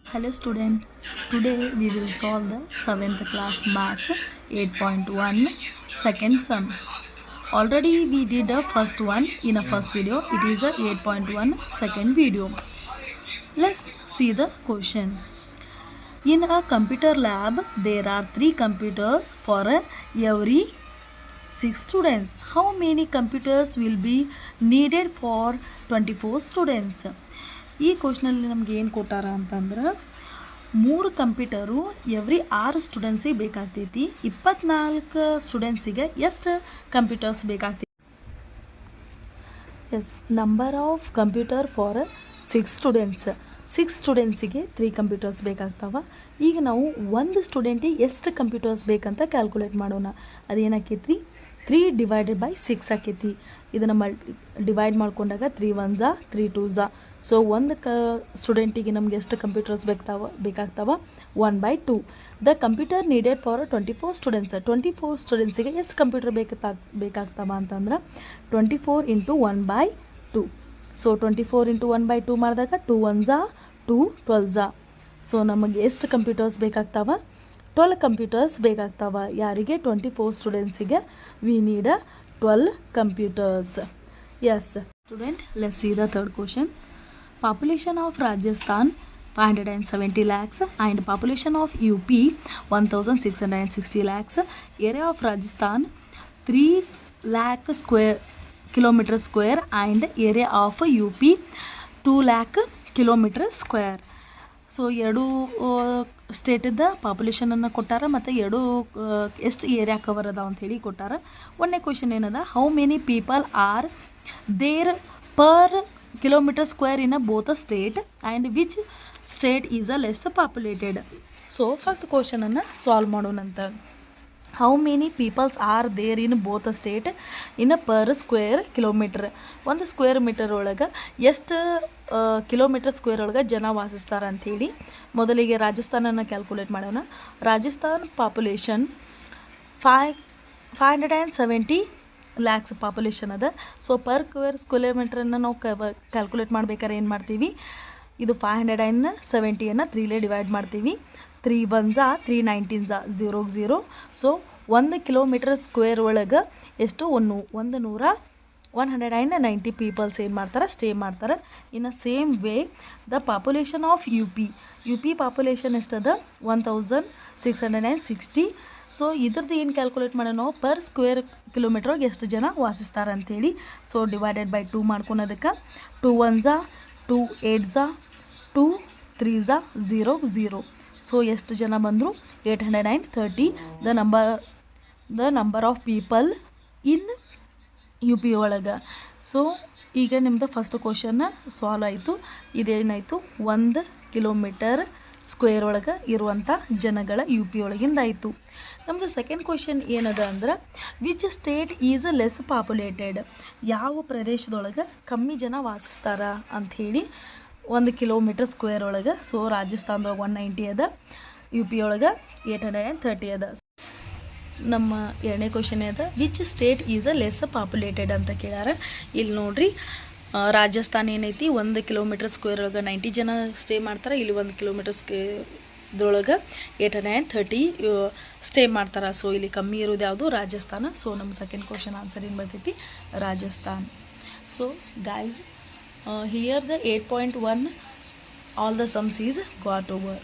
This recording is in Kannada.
Hello student, today we will solve the 7th class maths 8.1 second sum. Already we did the first one in a first video. It is the 8.1 second video. Let's see the question. In a computer lab, there are 3 computers for every 6 students. How many computers will be needed for 24 students? ಈ ಕ್ವಶನಲ್ಲಿ ನಮ್ಗೆ ಏನು ಕೊಟ್ಟಾರ ಅಂತಂದ್ರೆ 3 ಕಂಪ್ಯೂಟರು ಎವ್ರಿ 6 ಸ್ಟೂಡೆಂಟ್ಸಿಗೆ ಬೇಕಾಗ್ತೈತಿ. 24 ಸ್ಟೂಡೆಂಟ್ಸಿಗೆ ಎಷ್ಟು ಕಂಪ್ಯೂಟರ್ಸ್ ಬೇಕಾಗ್ತೈತಿ? Yes, number of computer for 6 students. 6 ಸ್ಟೂಡೆಂಟ್ಸಿಗೆ 3 ಕಂಪ್ಯೂಟರ್ಸ್ ಬೇಕಾಗ್ತಾವ. ಈಗ ನಾವು ಒಂದು ಸ್ಟೂಡೆಂಟಿಗೆ ಎಷ್ಟು ಕಂಪ್ಯೂಟರ್ಸ್ ಬೇಕಂತ ಕ್ಯಾಲ್ಕುಲೇಟ್ ಮಾಡೋಣ. ಅದೇನಾಕೈತಿ? 3 ಡಿವೈಡೆಡ್ ಬೈ 6 ಆಕೈತಿ. ಇದನ್ನು ಡಿವೈಡ್ ಮಾಡ್ಕೊಂಡಾಗ 3 1 ಝಾ 3 2 ಝಾ. ಸೊ ಒಂದು ಸ್ಟೂಡೆಂಟಿಗೆ ನಮ್ಗೆ ಎಷ್ಟು ಕಂಪ್ಯೂಟರ್ಸ್ ಬೇಕಾಗ್ತಾವ? 1/2. The computer needed for 24 students. 24 ಸ್ಟೂಡೆಂಟ್ಸಿಗೆ ಎಷ್ಟು ಕಂಪ್ಯೂಟರ್ ಬೇಕಾಗ್ತಾವ ಅಂತಂದ್ರೆ 24 ಇಂಟು 1/2. ಸೊ 24 ಇಂಟು 1/2 ಮಾಡಿದಾಗ 2 1 ಝಾ 2 12 ಝಾ. ಸೊ ನಮಗೆ ಎಷ್ಟು ಕಂಪ್ಯೂಟರ್ಸ್ ಬೇಕಾಗ್ತಾವ? 12 ಕಂಪ್ಯೂಟರ್ಸ್ ಬೇಕಾಗ್ತಾವ. ಯಾರಿಗೆ? 24 ಸ್ಟೂಡೆಂಟ್ಸಿಗೆ we need 12 computers. Yes student, let's see the third question. Population of Rajasthan 570 lakhs and population of UP 1660 lakhs. Area of Rajasthan 3 lakh square kilometer square and area of UP 2 lakh kilometer square. So ಎರಡು ಸ್ಟೇಟಿದ ಪಾಪ್ಯುಲೇಷನನ್ನು ಕೊಟ್ಟಾರ ಮತ್ತು ಎರಡು ಎಷ್ಟು ಏರಿಯಾ ಕವರ್ ಅದಾವ ಅಂಥೇಳಿ ಕೊಟ್ಟಾರ. ಒಂದನೇ ಕ್ವೆಶನ್ ಏನದ? How many people are there per kilometre square in both state and which state is a less populated. So first ಕ್ವೆಶನನ್ನು ಸಾಲ್ವ್ ಮಾಡೋಣಂತ. How many peoples are there in both state in per square kilometre. ಒಂದು ಸ್ಕ್ವೇರ್ ಮೀಟರ್ ಒಳಗೆ ಎಷ್ಟು ಕಿಲೋಮೀಟರ್ ಸ್ಕ್ವೇರ್ ಒಳಗೆ ಜನ ವಾಸಿಸ್ತಾರೆ ಅಂಥೇಳಿ ಮೊದಲಿಗೆ ರಾಜಸ್ಥಾನನ ಕ್ಯಾಲ್ಕುಲೇಟ್ ಮಾಡೋಣ. ರಾಜಸ್ಥಾನ್ ಪಾಪ್ಯುಲೇಷನ್ 570 ಲ್ಯಾಕ್ಸ್ ಪಾಪ್ಯುಲೇಷನ್ ಅದ. ಸೊ ಪರ್ ಕಿಲೋಮೀಟ್ರನ್ನು ನಾವು ಕ್ಯಾಲ್ಕುಲೇಟ್ ಮಾಡ್ಬೇಕಾದ್ರೆ ಏನು ಮಾಡ್ತೀವಿ? ಇದು 570ಯನ್ನು 3ಲೇ ಡಿವೈಡ್ ಮಾಡ್ತೀವಿ. 3 1 ಝಾ 3 19 ಝಾ 0 0. ಸೊ 1 ಕಿಲೋಮೀಟರ್ ಸ್ಕ್ವೇರ್ ಒಳಗೆ ಎಷ್ಟು? 190 ಪೀಪಲ್ಸ್ ಏನು ಮಾಡ್ತಾರೆ? ಸ್ಟೇ ಮಾಡ್ತಾರೆ. In a same way the population of U P population ಎಷ್ಟದ? 1660. ಸೊ ಇದ್ರದ್ದು ಏನು ಕ್ಯಾಲ್ಕುಲೇಟ್ ಮಾಡೋಣ ನಾವು? ಪರ್ ಸ್ಕ್ವೇರ್ ಕಿಲೋಮೀಟ್ರಿಗೆ ಎಷ್ಟು ಜನ ವಾಸಿಸ್ತಾರೆ ಅಂಥೇಳಿ. So divided by 2 ಮಾಡ್ಕೊಳೋದಕ್ಕೆ 2 1 Jha 2 8 Jha 2 3 Jha 0 0. So ಎಷ್ಟು ಜನ ಬಂದರು? 830 the number of people in U P ಒಳಗೆ. ಸೊ ಈಗ ನಿಮ್ಮದು ಫಸ್ಟ್ ಕ್ವಶನ್ನ ಸಾಲ್ವ್ ಆಯಿತು. ಇದೇನಾಯಿತು? 1 ಕಿಲೋಮೀಟರ್ ಸ್ಕ್ವೇರ್ ಒಳಗೆ ಇರುವಂಥ ಜನಗಳ ಯು ಪಿ ಒಳಗಿಂದ ಆಯಿತು. ನಮ್ಮದು ಸೆಕೆಂಡ್ ಕ್ವಶನ್ ಏನದ ಅಂದ್ರೆ which state is less populated. ಯಾವ ಪ್ರದೇಶದೊಳಗೆ ಕಮ್ಮಿ ಜನ ವಾಸಿಸ್ತಾರ ಅಂಥೇಳಿ 1 ಕಿಲೋಮೀಟರ್ ಸ್ಕ್ವೇರ್ ಒಳಗೆ. ಸೊ ರಾಜಸ್ಥಾನದೊಳಗೆ 190 ಅದ, ಯು ಪಿ ಒಳಗೆ 830 ಅದ. ನಮ್ಮ ಎರಡನೇ ಕ್ವಶನ್ ಅದ which state is less populated ಅಂತ ಕೇಳ್ಯಾರ. ಇಲ್ಲಿ ನೋಡ್ರಿ, ರಾಜಸ್ಥಾನ ಏನೈತಿ 1 ಕಿಲೋಮೀಟರ್ ಸ್ಕ್ವೇರ್ ಒಳಗೆ 90 ಜನ ಸ್ಟೇ ಮಾಡ್ತಾರೆ. ಇಲ್ಲಿ 1 ಕಿಲೋಮೀಟರ್ ಸ್ಕ್ವೇರ್ದೊಳಗೆ 830 ಸ್ಟೇ ಮಾಡ್ತಾರೆ. ಸೊ ಇಲ್ಲಿ ಕಮ್ಮಿ ಇರೋದು ಯಾವುದು? ರಾಜಸ್ಥಾನ. ಸೊ ನಮ್ಮ ಸೆಕೆಂಡ್ ಕ್ವಶನ್ ಆನ್ಸರ್ ಏನು ಬರ್ತೈತಿ? Rajasthan. So guys, here the 8.1 all the sums is got over.